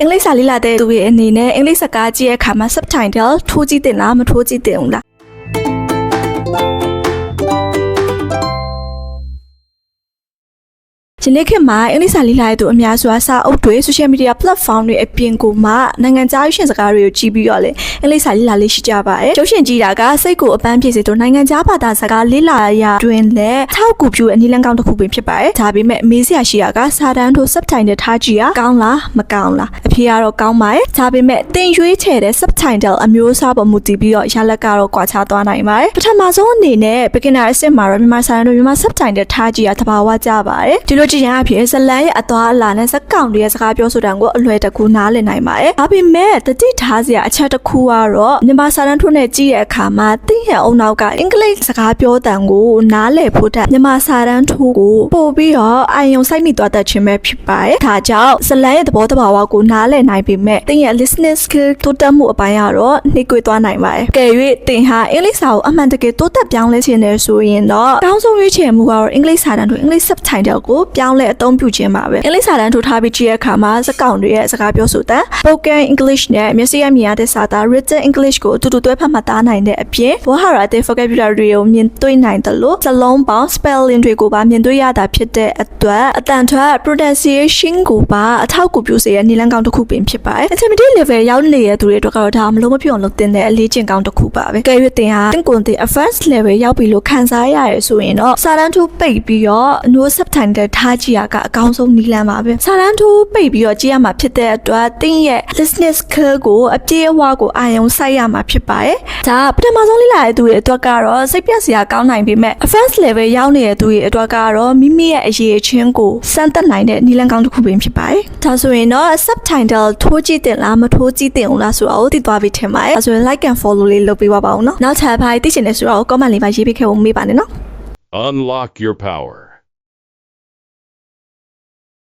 အင်္ဂလိပ်စာလေ့လာတဲ့သူတွေအနေနဲ့အင်္ဂလိပ်စကားကြည့်တဲ့အခါမှာ subtitle ထိုးကြည့်တင်လားမထိုးကြည့်တင်ဘူးလားဒီနေ့ခေတ်မှာအင်္ဂလိပ်စာလေ့လာတဲ့သူအများစုကစာအုပ်တွေ social media platform တွေအပြင်ကိုမှနိုင်ငံခြားရွှေ့စကားတွေကိုကြည့်ပြီးတော့လေအင်္ဂလိပ်စာလေ့လာလေးရှိကြပါတယ်။ကျုပ်ရှင်ကြည့်တာကစိတ်ကိုအပန်းဖြည့်စေတော့နိုင်ငံခြားဘာသာစကားလေ့လာရတွင်လည်းထောက်ကူပြုအနည်းလမ်းကောင်းတစ်ခုပင်ဖြစ်ပါတယ်။ဒါပေမဲ့မေးစရာရှိတာကစာတန်းတို့ subtitle ထားကြည့်ရကောင်းလားမကောင်းလားအဖြေကတော့ကောင်းပါတယ်။ဒါပေမဲ့သင်ရွေးချယ်တဲ့ subtitle အမျိုးအစားပေါ်မူတည်ပြီးတော့ရလဒ်ကတော့ကွာခြားသွားနိုင်ပါတယ်။ပထမဆုံးအနေနဲ့ beginner အဆင့်မှာတော့မြန်မာစာတန်းတို့မြန်မာ subtitle ထားကြည့်ရသဘာဝကျပါတယ်။ဒီလိုကြည့်ရင်အဖြစ်ဇလန်ရဲ့အသွားအလာနဲ့ဇက်ကောင်တွေရဲ့စကားပြောဆိုတာကိုအလွယ်တကူနားလည်နိုင်ပါတယ်။ဒါပေမဲ့တတိထားစရာအချက်တစ်ခုကတော့မြန်မာစာတန်းထိုးနဲ့ကြည့်တဲ့အခါမှာသင်ရဲ့အုံနောက်ကအင်္ဂလိပ်စကားပြောတန်ကိုနားလည်ဖို့တက်မြန်မာစာတန်းထိုးကိုပို့ပြီးတော့အာရုံစိုက်မိသွားတတ်ခြင်းပဲဖြစ်ပါတယ်။ဒါကြောင့်ဇလန်ရဲ့သဘောတဘာဝကိုနားလည်နိုင်ပေမဲ့သင်ရဲ့ listening skill တိုးတက်မှုအပိုင်းကတော့နှိကွေးသွားနိုင်ပါတယ်။ကဲ၍သင်ဟာအင်္ဂလိပ်စာကိုအမှန်တကယ်တိုးတက်ပြောင်းလဲခြင်းနဲ့ဆိုရင်တော့အကောင်းဆုံးရွေးချယ်မှုကတော့အင်္ဂလိပ်စာတန်းထိုးအင်္ဂလိပ် subtitle ကိုပြောင်းလဲအသုံးပြုခြင်းပါပဲ။အင်္ဂလိပ်စာတန်းထိုးထားပြီးကြည့်တဲ့အခါမှာစကားတွေရဲ့စကားပြောဆိုတဲ့ spoken English နဲ့မျက်စိရမြင်ရတဲ့စာသား written English ကိုအတူတူတွဲဖက်မှတ်သားနိုင်တဲ့အပြင်ဝါဟာရတဲ့ vocabulary တွေကိုမြင်တွေ့နိုင်တယ်လို့စလုံးပေါင်း spelling တွေကိုပါမြင်တွေ့ရတာဖြစ်တဲ့အတွက်အတန်ထွက် pronunciation ကိုပါအထောက်အကူပြုစေတဲ့နည်းလမ်းကောင်းတစ်ခုပင်ဖြစ်ပါတယ်။ intermediate level ရောက်နေတဲ့သူတွေအတွက်ကတော့ဒါမလို့မဖြစ်အောင်လုပ်တင်တဲ့အလေးကျင့်ကောင်းတစ်ခုပါပဲ။ကဲ၍သင်ဟာတင့်ကိုယ်တင် advanced level ရောက်ပြီလို့ခံစားရရဲဆိုရင်တော့စာတန်းထိုးပိတ်ပြီးတော့ no subtitle ထားကြည့်ရကအကောင်းဆုံးနည်းလမ်းပါပဲ။စာတန်းထိုးပိတ်ပြီးတော့ကြည့်ရမှာဖြစ်တဲ့အတွက်သင်ရဲ့ listening skill ကိုအပြည့်အဝကိုအာရုံစိုက်ရမှာဖြစ်ပါတယ်။ဒါပထမဆုံးလေ့လာတဲ့သူတွေအတွက်ကတော့စိတ်ပြတ်စရာကောင်းနိုင်ပေမဲ့ advanced level ရောက်နေတဲ့သူတွေအတွက်ကတော့မိမိရဲ့အရေးချင်းကိုစမ်းသပ်နိုင်တဲ့နည်းလမ်းကောင်းတစ်ခုပင်ဖြစ်ပါတယ်။ဒါဆိုရင်တော့ subtitle ထိုးကြည့်တင်လားမထိုးကြည့်တင်ဘူးလားဆိုတာကိုသိသွားပြီထင်ပါတယ်။ဒါဆိုရင် like and follow လေးလုပ်ပေးပါဦးနော်။နောက်ထပ်ဘာသိချင်လဲဆိုတာကို comment လေးမှာရေးပေးခဲ့ဖို့မေးပါနဲ့နော်။ Unlock your power.